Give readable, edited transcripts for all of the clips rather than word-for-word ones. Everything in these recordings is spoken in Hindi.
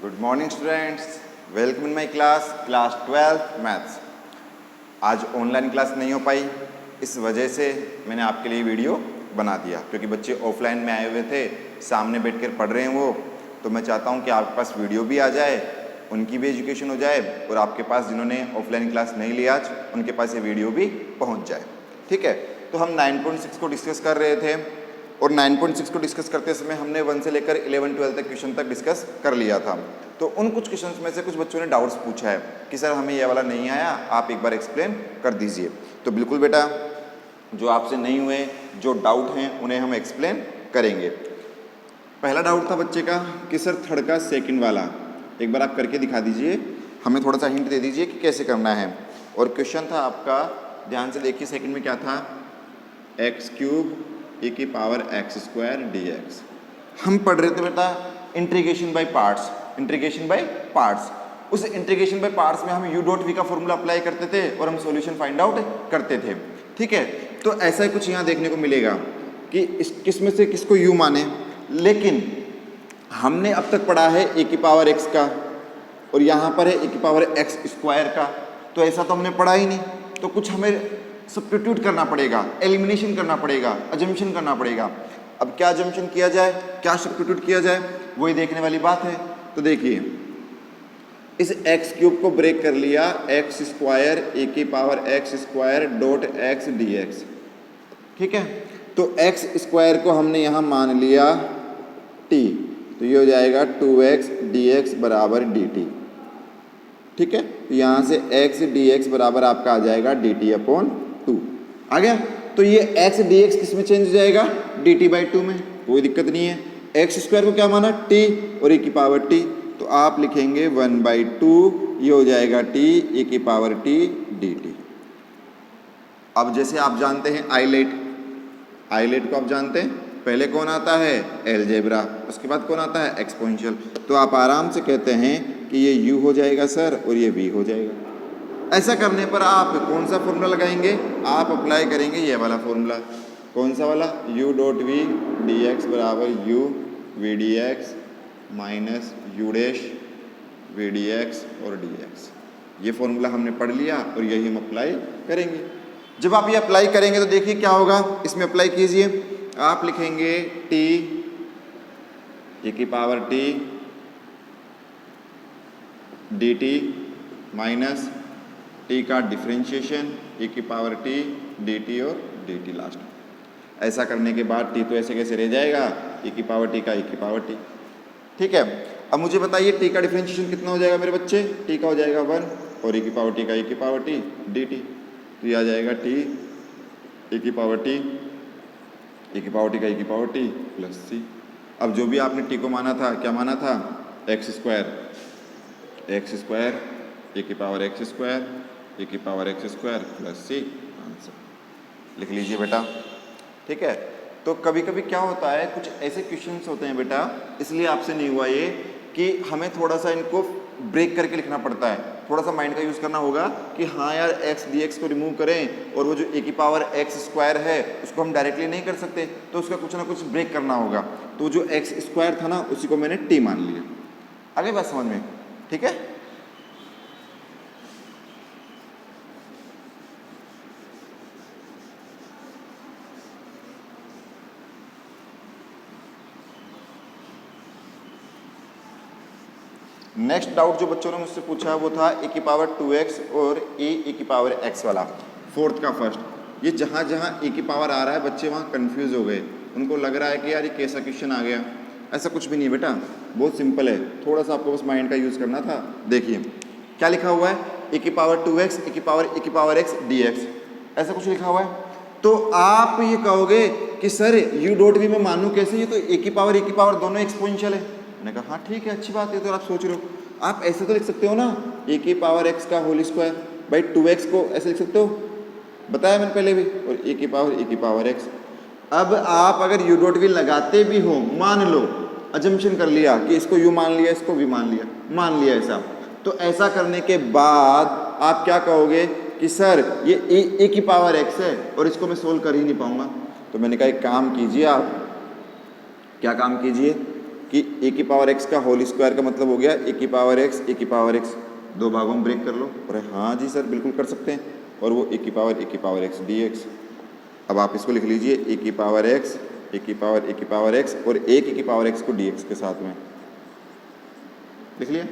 Good morning students, welcome in my class 12 maths. आज ऑनलाइन क्लास नहीं हो पाई, इस वजह से मैंने आपके लिए वीडियो बना दिया क्योंकि बच्चे ऑफलाइन में आए हुए थे, सामने बैठकर पढ़ रहे हैं वो। तो मैं चाहता हूं कि आपके पास वीडियो भी आ जाए, उनकी भी एजुकेशन हो जाए और आपके पास जिन्होंने ऑफलाइन क्लास नहीं लिया आज उनके पास ये वीडियो भी पहुँच जाए। ठीक है, तो हम 9.6 को डिस्कस कर रहे थे और 9.6 को डिस्कस करते समय हमने 1 से लेकर 11-12 तक क्वेश्चन तक डिस्कस कर लिया था। तो उन कुछ क्वेश्चंस में से कुछ बच्चों ने डाउट्स पूछा है कि सर हमें ये वाला नहीं आया, आप एक बार एक्सप्लेन कर दीजिए। तो बिल्कुल बेटा, जो आपसे नहीं हुए, जो डाउट हैं उन्हें हम एक्सप्लेन करेंगे। पहला डाउट था बच्चे का कि सर थर्ड का सेकंड वाला एक बार आप करके दिखा दीजिए, हमें थोड़ा सा हिंट दे दीजिए कि कैसे करना है। और क्वेश्चन था आपका, ध्यान से देखिए, सेकंड में क्या था, x³ e की पावर x² dx। हम पढ़ रहे थे बेटा integration by parts, integration by parts. उस इंटीग्रेशन बाय पार्ट्स में हम u.v का फॉर्मूला अप्लाई करते थे और हम सॉल्यूशन फाइंड आउट करते थे। ठीक है, तो ऐसा ही कुछ यहाँ देखने को मिलेगा कि किस में से किसको u माने, लेकिन हमने अब तक पढ़ा है e की पावर x का और यहाँ पर है e की पावर x² का, तो ऐसा तो हमने पढ़ा ही नहीं। तो कुछ हमें सब्स्टिट्यूट करना पड़ेगा, एलिमिनेशन करना पड़ेगा, अजम्पशन करना पड़ेगा। अब क्या अजम्पशन किया जाए, क्या सब्स्टिट्यूट किया जाए, वही देखने वाली बात है। तो देखिए, इस x³ को ब्रेक कर लिया, x² e की power x² dot x dx। ठीक है, तो x² को हमने यहाँ मान लिया t, तो ये हो जाएगा 2x dx बराबर dt। ठीक है, तो यहाँ से x dx बराबर आपका आ जाएगा dt/2 आ गया। तो ये x dx किस में चेंज हो जाएगा, dt/2 में, कोई दिक्कत नहीं है। x² को क्या माना, t और e की पावर t, तो आप लिखेंगे 1/2, ये हो जाएगा t e की पावर t dt। अब जैसे आप जानते हैं आइलेट को आप जानते हैं, पहले कौन आता है, अलजेब्रा, उसके बाद कौन आता है, एक्सपोनेंशियल। तो आप आराम से कहते हैं कि ये u हो जाएगा सर और ये v हो जाएगा। ऐसा करने पर आप कौन सा फॉर्मूला लगाएंगे, आप अप्लाई करेंगे ये वाला फॉर्मूला। कौन सा वाला, u.v dx बराबर u v dx minus u dash v dx और dx। ये फॉर्मूला हमने पढ़ लिया और यही हम अप्लाई करेंगे। जब आप ये अप्लाई करेंगे तो देखिए क्या होगा, इसमें अप्लाई कीजिए। आप लिखेंगे t e की power t dt minus t का डिफरेंशिएशन e की पावर t dt और dt लास्ट। ऐसा करने के बाद t तो ऐसे कैसे रह जाएगा, e की पावर t का e की पावर t। ठीक है, अब मुझे बताइए t का डिफरेंशिएशन कितना हो जाएगा मेरे बच्चे, t का हो जाएगा 1 और e की पावर t का e की पावर t dt। तो ये आ जाएगा t e की पावर t e की पावर t का e की पावर t प्लस c। अब जो भी आपने t को माना था, क्या माना था, x² e की पावर x² e की power x² plus c, answer लिख लीजिए बेटा। ठीक है, तो कभी कभी क्या होता है, कुछ ऐसे क्वेश्चंस होते हैं बेटा, इसलिए आपसे नहीं हुआ ये कि हमें थोड़ा सा इनको ब्रेक करके लिखना पड़ता है, थोड़ा सा माइंड का यूज़ करना होगा कि हाँ यार x dx को रिमूव करें और वो जो e की पावर x² है उसको हम डायरेक्टली नहीं कर सकते, तो उसका कुछ ना कुछ ब्रेक करना होगा। तो जो x² था ना उसी को मैंने t मान लिया। आगे बात समझ में, ठीक है। नेक्स्ट डाउट जो बच्चों ने मुझसे पूछा वो था e की पावर 2x और e की पावर x वाला, फोर्थ का फर्स्ट। ये जहाँ जहाँ e की पावर आ रहा है बच्चे वहाँ कंफ्यूज हो गए, उनको लग रहा है कि यार ये कैसा क्वेश्चन आ गया। ऐसा कुछ भी नहीं बेटा, बहुत सिंपल है, थोड़ा सा आपको बस माइंड का यूज़ करना था। देखिए क्या लिखा हुआ है, e की पावर 2x e की पावर x dx, ऐसा कुछ लिखा हुआ है। तो आप ये कहोगे कि सर u.v में मानूँ कैसे, ये तो e की पावर दोनों एक्सपोनेंशियल है। मैंने कहा हाँ ठीक है, अच्छी बात है। तो आप सोच रहे हो, आप ऐसे तो लिख सकते हो ना, e की पावर x का होल स्क्वायर बाई 2x को ऐसे लिख सकते हो, बताया मैंने पहले भी, और e की पावर x। अब आप अगर u.v लगाते भी हो, मान लो अजम्पशन कर लिया कि इसको u मान लिया, इसको v मान लिया ऐसा, तो ऐसा करने के बाद आप क्या कहोगे कि सर ये e की पावर x है और इसको मैं सोल्व कर ही नहीं पाऊंगा। तो मैंने कहा एक काम कीजिए, आप क्या काम कीजिए कि ए की पावर एक्स का होल स्क्वायर का मतलब हो गया ए की पावर एक्स, ए की पावर एक्स, दो भागों में ब्रेक कर लो। और हाँ जी सर बिल्कुल कर सकते हैं, और वो ए की पावर एक्स डी एक्स। अब आप इसको लिख लीजिए ए की पावर एक्स, ए की पावर एक्स और एक ए की पावर एक्स को डी एक्स के साथ में लिख लिया।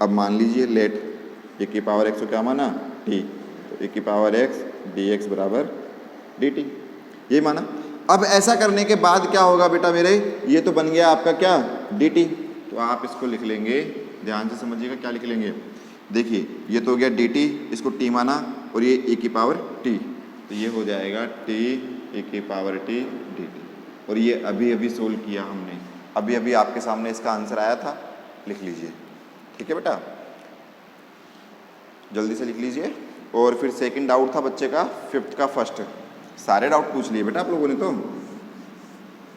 अब मान लीजिए लेट ए की पावर एक्स को क्या माना टी, तो ए की पावर एक्स डी एक्स बराबर डी टी, ये माना। अब ऐसा करने के बाद क्या होगा बेटा मेरे, ये तो बन गया आपका क्या डी टी, तो आप इसको लिख लेंगे, ध्यान से समझिएगा क्या लिख लेंगे। देखिए ये तो हो गया डी टी, इसको टी माना और ये ए की पावर टी, तो ये हो जाएगा टी ए की पावर टी डी टी। और ये अभी अभी सोल्व किया हमने, अभी अभी आपके सामने इसका आंसर आया था, लिख लीजिए। ठीक है बेटा, जल्दी से लिख लीजिए। और फिर सेकंड डाउट था बच्चे का, फिफ्थ का फर्स्ट। सारे डाउट पूछ लिए बेटा आप लोगों ने, तो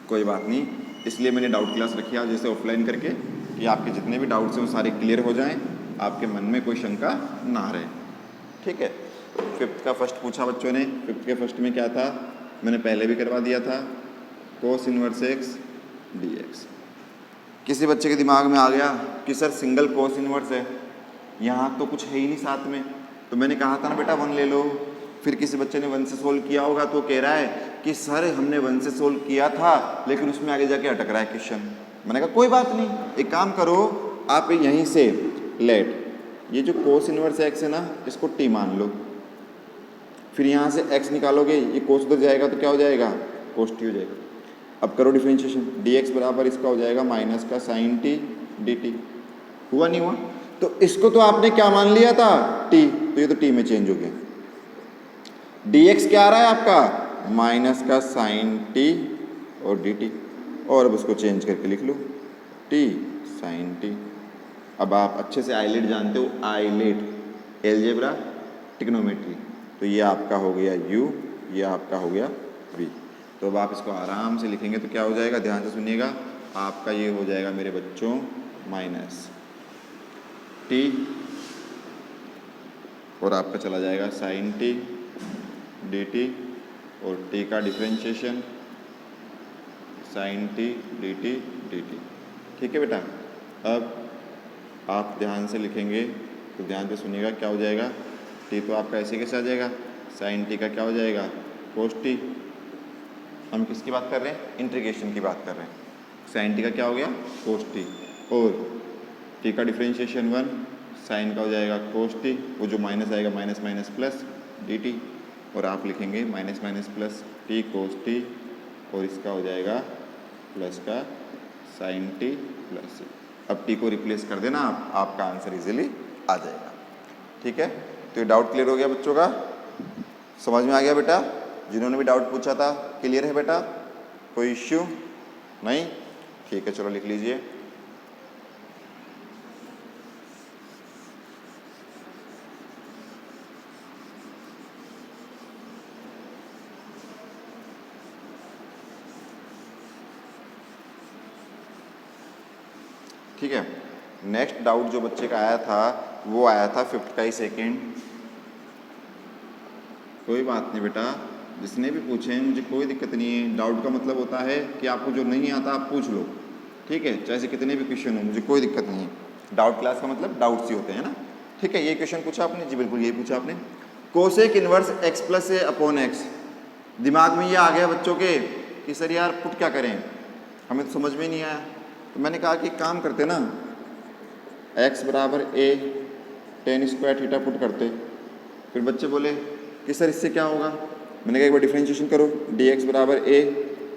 कोई बात नहीं, इसलिए मैंने डाउट क्लास रखी है जैसे ऑफलाइन करके, कि आपके जितने भी डाउट्स हैं वो सारे क्लियर हो जाएं, आपके मन में कोई शंका ना रहे। ठीक है, फिफ्थ का फर्स्ट पूछा बच्चों ने। फिफ्थ के फर्स्ट में क्या था, मैंने पहले भी करवा दिया था, cos inverse x D x. किसी बच्चे के दिमाग में आ गया कि सर सिंगल कोस इनवर्स है, यहाँ तो कुछ है ही नहीं साथ में, तो मैंने कहा था ना बेटा वन ले लो। फिर किसी बच्चे ने वन से सोल्व किया होगा तो कह रहा है कि सर हमने वन से सोल्व किया था लेकिन उसमें आगे जाके अटक रहा है क्वेश्चन। मैंने कहा कोई बात नहीं, एक काम करो आप यहीं से लेट ये जो कोस इनवर्स एक्स है ना इसको टी मान लो, फिर यहाँ से एक्स निकालोगे, ये कोस उधर जाएगा तो क्या हो जाएगा कोस टी हो जाएगा। अब करो डिफरेंशिएशन, डी एक्स बराबर इसका हो जाएगा माइनस का साइन टी डी टी। हुआ नहीं हुआ, तो इसको तो आपने क्या मान लिया था टी, तो ये तो टी में चेंज हो गया। डी एक्स क्या आ रहा है आपका माइनस का साइन टी और डी टी, और अब उसको चेंज करके लिख लो टी साइन टी। अब आप अच्छे से आइलेट जानते हो, आइलेट एलजेब्रा ट्रिग्नोमेट्री, तो ये आपका हो गया u, ये आपका हो गया v। तो अब आप इसको आराम से लिखेंगे तो क्या हो जाएगा, ध्यान से सुनिएगा, आपका ये हो जाएगा मेरे बच्चों माइनस टी और आपका चला जाएगा साइन टी डी टी और टी का differentiation sine t d t d t. ठीक है बेटा, अब आप ध्यान से लिखेंगे तो ध्यान से सुनिएगा क्या हो जाएगा, टी तो आपका ऐसे कैसे आ जाएगा, साइन टी का क्या हो जाएगा कोस टी। हम किसकी बात कर रहे हैं, इंटीग्रेशन की बात कर रहे हैं। साइन टी का क्या हो गया कोस टी और टी का डिफरेंशिएशन वन, साइन का हो जाएगा कोस टी, वो जो माइनस आएगा minus minus plus D t, और आप लिखेंगे minus minus plus T cos t और इसका हो जाएगा प्लस का साइन टी प्लस। अब टी को रिप्लेस कर देना आप, आपका आंसर इजीली आ जाएगा। ठीक है, तो ये डाउट क्लियर हो गया बच्चों का, समझ में आ गया बेटा। जिन्होंने भी डाउट पूछा था क्लियर है बेटा, कोई इश्यू नहीं। ठीक है, चलो लिख लीजिए। ठीक है, नेक्स्ट डाउट जो बच्चे का आया था वो आया था फिफ्थ का ही सेकेंड। कोई बात नहीं बेटा, जिसने भी पूछे हैं मुझे कोई दिक्कत नहीं है। डाउट का मतलब होता है कि आपको जो नहीं आता आप पूछ लो, ठीक है, चाहे से कितने भी क्वेश्चन हो, मुझे कोई दिक्कत नहीं है। डाउट क्लास का मतलब डाउट्स ही होते हैं ना। ठीक है, ये क्वेश्चन पूछा आपने, जी बिल्कुल यही पूछा आपने, कोसेक इनवर्स एक्स प्लस ए अपॉन एक्स। दिमाग में ये आ गया बच्चों के कि सर यार पुट क्या करें, हमें तो समझ में नहीं आया। तो मैंने कहा कि काम करते ना, x बराबर a tan square theta put करते। फिर बच्चे बोले कि सर इससे क्या होगा, मैंने कहा एक बार डिफरेंशिएशन करो, dx बराबर a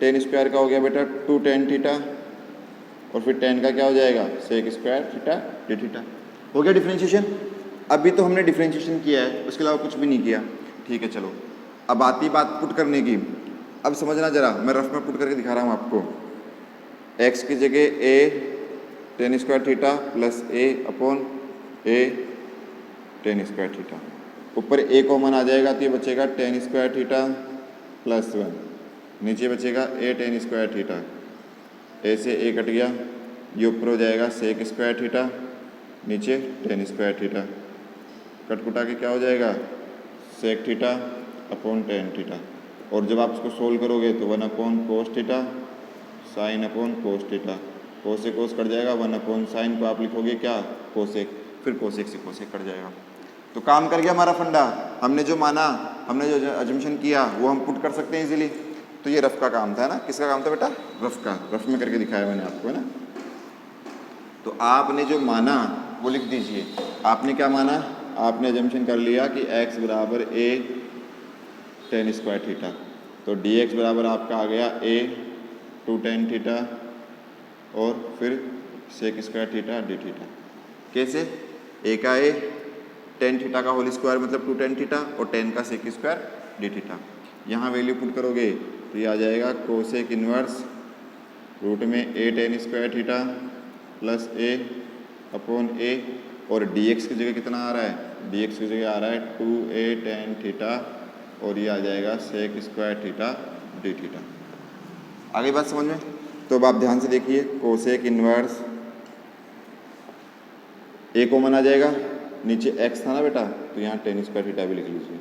टेन स्क्वायर का हो गया बेटा 2 tan थीटा, और फिर टेन का क्या हो जाएगा sec square theta d theta. हो गया डिफरेंशिएशन। अभी तो हमने डिफरेंशिएशन किया है, उसके अलावा कुछ भी नहीं किया। ठीक है, चलो अब आती बात पुट करने की। अब समझना जरा, मैं रफ में पुट करके दिखा रहा हूँ आपको। x की जगह a tan square theta plus a upon a tan square theta, ऊपर a कॉमन आ जाएगा तो ये बचेगा टेन स्क्वायर थीटा प्लस 1, नीचे बचेगा a tan square theta, a से a कट गया, ये ऊपर हो जाएगा सेक स्क्वायर थीटा, नीचे टेन स्क्वायर थीटा, कटकुटा के क्या हो जाएगा sec theta upon tan theta. और जब आप इसको सोल्व करोगे तो 1 upon cos theta sine upon cos theta, cosec cos cut जाएगा, 1/sin को आप लिखोगे क्या, कोसेक, फिर कोसेक से कोसेक कट जाएगा। तो काम कर गया हमारा फंडा। हमने जो माना, हमने जो अजम्पशन किया वो हम पुट कर सकते हैं इजीली। तो ये रफ का काम था ना, किसका काम था बेटा, रफ का, रफ में करके दिखाया मैंने आपको, है ना। तो आपने जो माना वो लिख दीजिए। आपने क्या माना, आपने अजम्पशन कर लिया कि x बराबर a tan स्क्वायर थीटा, तो dx बराबर आपका आ गया a 2 tan थीटा और फिर sec square theta d theta. कैसे, a का a tan थीटा का होल स्क्वायर मतलब 2 tan थीटा और tan का सेक स्क्वायर डी थीटा। यहाँ वैल्यू पुट करोगे तो ये आ जाएगा कोसेक इनवर्स रूट में a tan square theta plus a upon a, और dx की जगह कितना आ रहा है, dx की जगह आ रहा है 2a tan थीटा और ये आ जाएगा sec square theta d theta. आगे बात समझ में। तो अब आप ध्यान से देखिए, कोसेक इनवर्स a कॉमन आ जाएगा, नीचे x था ना बेटा, तो यहाँ tan स्क्वायर थीटा भी लिख लीजिए।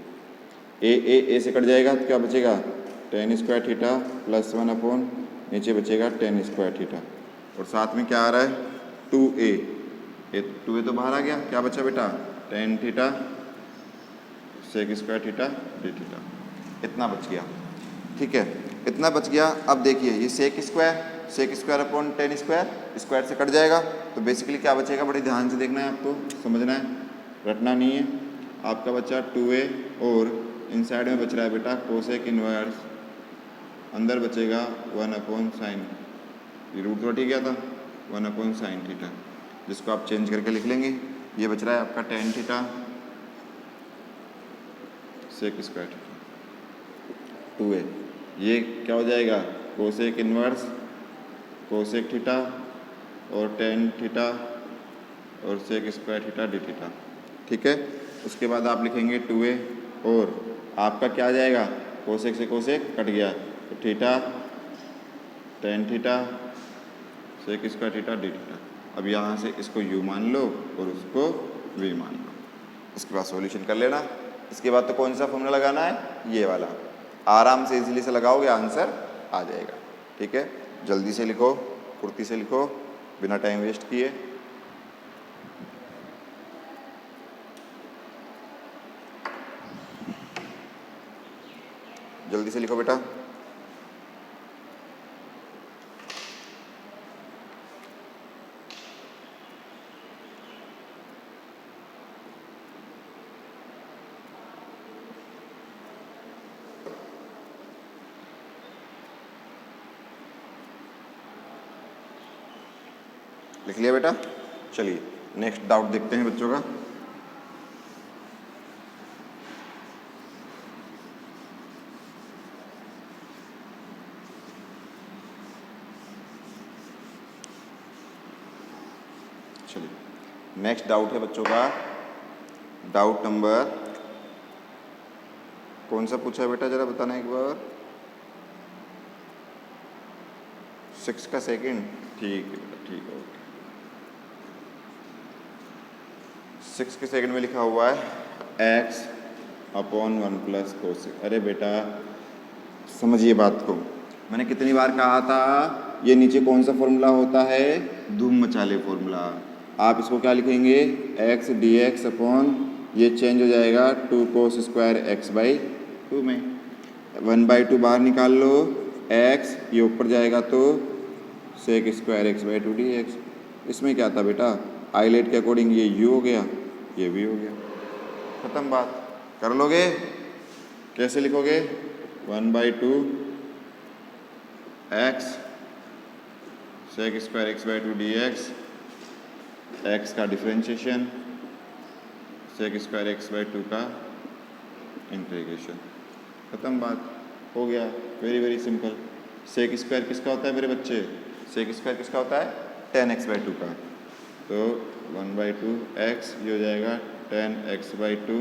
a से कट जाएगा तो क्या बचेगा, tan square theta plus 1 upon नीचे बचेगा tan स्क्वायर थीटा, और साथ में क्या आ रहा है 2a, 2a तो बाहर आ गया, क्या बचा बेटा tan theta sec square theta d theta, इतना बच गया। ठीक है, इतना बच गया। अब देखिए ये sec square upon tan square, square से कट जाएगा, तो बेसिकली क्या बचेगा, बड़े ध्यान से देखना है आपको, समझना है, रटना नहीं है। आपका बच्चा 2a और इनसाइड में बच रहा है बेटा कोसेक इनवर्स, अंदर बचेगा 1/sin, ये रूट तो ठीक गया था 1/sin थीटा, जिसको आप चेंज करके लिख लेंगे। ये बच रहा है आपका tan theta sec square theta 2a, ये क्या हो जाएगा कोसेक इनवर्स कोसेक थीटा और tan थीटा और sec square theta d theta. ठीक है, उसके बाद आप लिखेंगे 2a और आपका क्या आ जाएगा, कोसेक से कोसेक कट गया तो theta tan theta sec square theta d theta. अब यहाँ से इसको u मान लो और उसको v मान लो, इसके बाद सॉल्यूशन कर लेना। इसके बाद तो कौन सा फॉर्मूला लगाना है, ये वाला, आराम से इजीली से लगाओगे आंसर आ जाएगा। ठीक है, जल्दी से लिखो, फुर्ती से लिखो, बिना टाइम वेस्ट किए। जल्दी से लिखो बेटा। लिख लिया बेटा। चलिए नेक्स्ट डाउट देखते हैं बच्चों का। चलिए नेक्स्ट डाउट है बच्चों का, डाउट नंबर कौन सा पूछा है बेटा, जरा बताना एक बार। 6 का सेकंड, ठीक है बेटा, ठीक है, ओके। 6 के सेकंड में लिखा हुआ है x/1 प्लस कोसेक। अरे बेटा समझिए बात को, मैंने कितनी बार कहा था, ये नीचे कौन सा फॉर्मूला होता है, धूम मचाले फॉर्मूला। आप इसको क्या लिखेंगे, x dx अपॉन, ये चेंज हो जाएगा 2 cos स्क्वायर x/2 में, 1/2 बाहर निकाल लो, x ये ऊपर जाएगा तो सेक स्क्वायर x/2 dx। इसमें क्या था बेटा, आइलेट के अकॉर्डिंग ये u हो गया, ये v हो गया, खत्म बात। कर लोगे, कैसे लिखोगे, 1/2 x sec square x/2 dx, x का डिफरेंशिएशन, सेक स्क्वायर x/2 का इंटीग्रेशन, खत्म बात, हो गया। Very very simple. Sec square किसका होता है मेरे बच्चे, सेक स्क्वायर किसका होता है, tan x/2 का, तो 1/2 x ये हो जाएगा tan x/2,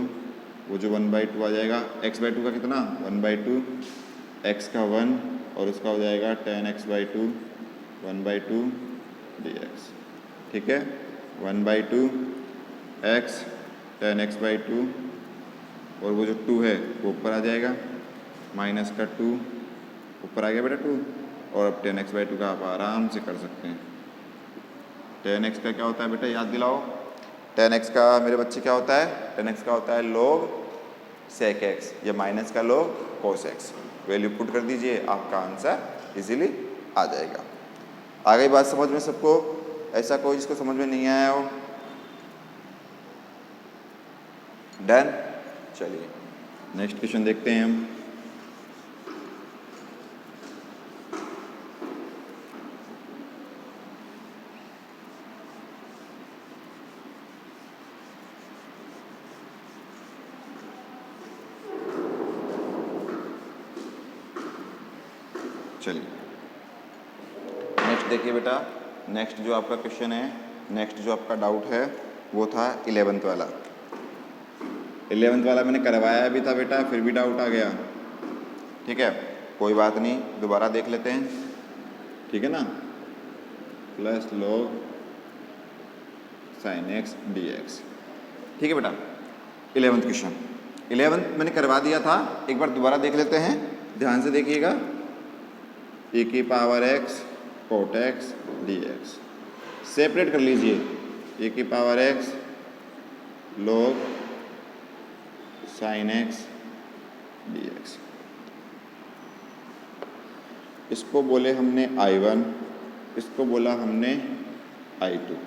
वो जो 1/2 आ जाएगा, x/2 का कितना, 1/2, x का 1 और उसका हो जाएगा tan x/2 1/2 dx। ठीक है, 1/2 x tan x/2 और वो जो 2 है वो ऊपर आ जाएगा, माइनस का 2 ऊपर आ गया बेटा 2, और अब tan x/2 का आप आराम से कर सकते हैं, tan x का क्या होता है बेटा, याद दिलाओ। tan x का मेरे बच्चे क्या होता है, tan x का होता है log sec x या माइनस का log cos x। Value put कर दीजिए, आपका आंसर इजीली आ जाएगा। आ गई बात समझ में सबको? ऐसा कोई जिसको समझ में नहीं आया हो? डन। चलिए नेक्स्ट क्वेश्चन देखते हैं हम। चलिए नेक्स्ट देखिए बेटा, नेक्स्ट जो आपका क्वेश्चन है, नेक्स्ट जो आपका डाउट है वो था 11th वाला। 11th वाला मैंने करवाया भी था बेटा, फिर भी डाउट आ गया। ठीक है, कोई बात नहीं, दोबारा देख लेते हैं। ठीक है ना, plus log sin x dx। ठीक है बेटा, 11th क्वेश्चन, 11th मैंने करवा दिया था, एक बार दोबारा देख लेते हैं, ध्यान से देखिएगा। e की power x cot x dx separate कर लीजिए। e की power x log sin x dx, इसको बोले हमने I1, इसको बोला हमने I2।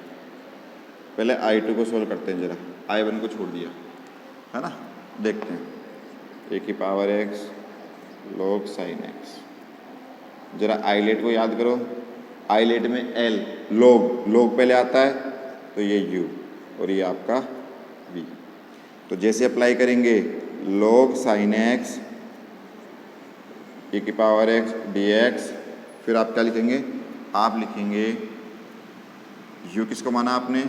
पहले I2 को सोल्व करते हैं जरा, I1 को छोड़ दिया है ना। देखते हैं e की power x log sin x। जरा आइलेट को याद करो, आइलेट में L log पहले आता है तो ये U और ये आपका V। तो जैसे अप्लाई करेंगे log sin x e की पावर x dx, फिर आप क्या लिखेंगे, आप लिखेंगे u किसको माना आपने,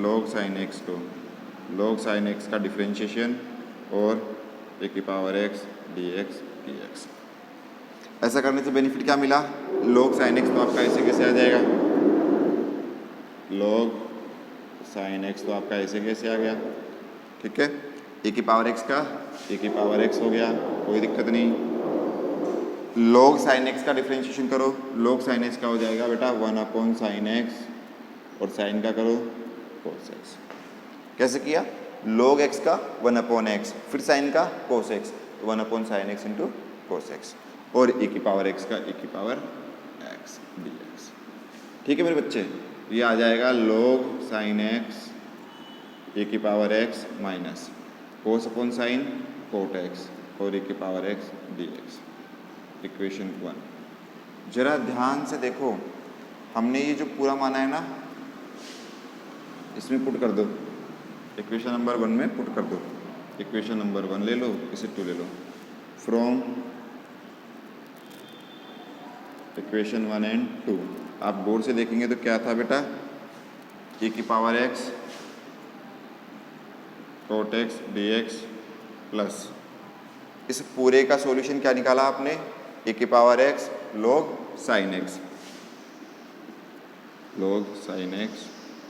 log sin x को, log sin x का डिफरेंशिएशन और e की पावर x dx। ऐसा करने से बेनिफिट क्या मिला, log sin x तो आपका ऐसे कैसे आ जाएगा, log sin x तो आपका ऐसे कैसे आ गया। ठीक है, e की पावर x का e की पावर x हो गया, कोई दिक्कत नहीं। log sin x का डिफरेंशिएशन करो, log sin x का हो जाएगा बेटा 1/sin x और sin का करो cos x। कैसे किया, log x का 1/x, फिर sin का cos x, 1/sin x into cos x और e की पावर x का e की पावर x dx। ठीक है मेरे बच्चे, ये आ जाएगा log sin x e की power x minus cos/sin cot x और e की पावर x dx, इक्वेशन 1। जरा ध्यान से देखो, हमने ये जो पूरा माना है ना, इसमें पुट कर दो, इक्वेशन नंबर 1 में पुट कर दो। इक्वेशन नंबर 1 ले लो, इसे 2 ले लो। फ्रॉम इक्वेशन 1 एंड 2 आप बोर्ड से देखेंगे तो क्या था बेटा, e की power x cot x dx plus इस पूरे का सॉल्यूशन क्या निकाला आपने, e की power x log sin x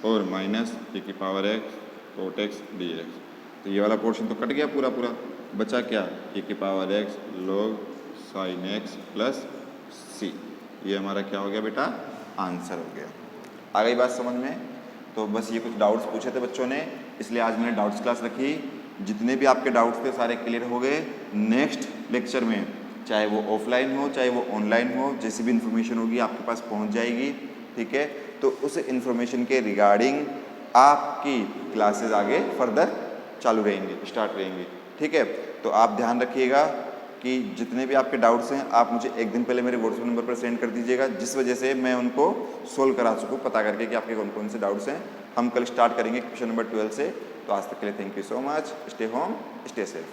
और माइनस e की power x cot x dx। तो ये वाला पोर्शन तो कट गया पूरा पूरा, बचा क्या, e की power x log sin x plus c। ये हमारा क्या हो गया बेटा, आंसर हो गया। आ गई बात समझ में? तो बस ये कुछ डाउट्स पूछे थे बच्चों ने, इसलिए आज मैंने डाउट्स क्लास रखी। जितने भी आपके डाउट्स थे सारे क्लियर हो गए। नेक्स्ट लेक्चर में चाहे वो ऑफलाइन हो चाहे वो ऑनलाइन हो, जैसी भी इन्फॉर्मेशन होगी आपके पास पहुंच जाएगी। ठीक है, तो उस इन्फॉर्मेशन के रिगार्डिंग आपकी क्लासेस आगे फर्दर चालू रहेंगी, स्टार्ट रहेंगी। ठीक है, तो आप ध्यान रखिएगा कि जितने भी आपके डाउट्स हैं आप मुझे एक दिन पहले मेरे व्हाट्सएप नंबर पर सेंड कर दीजिएगा, जिस वजह से मैं उनको सोल्व करा सकूँ, पता करके कि आपके कौन कौन से डाउट्स हैं। हम कल स्टार्ट करेंगे क्वेश्चन नंबर 12 से। तो आज तक के लिए thank you so much. Stay home, stay safe.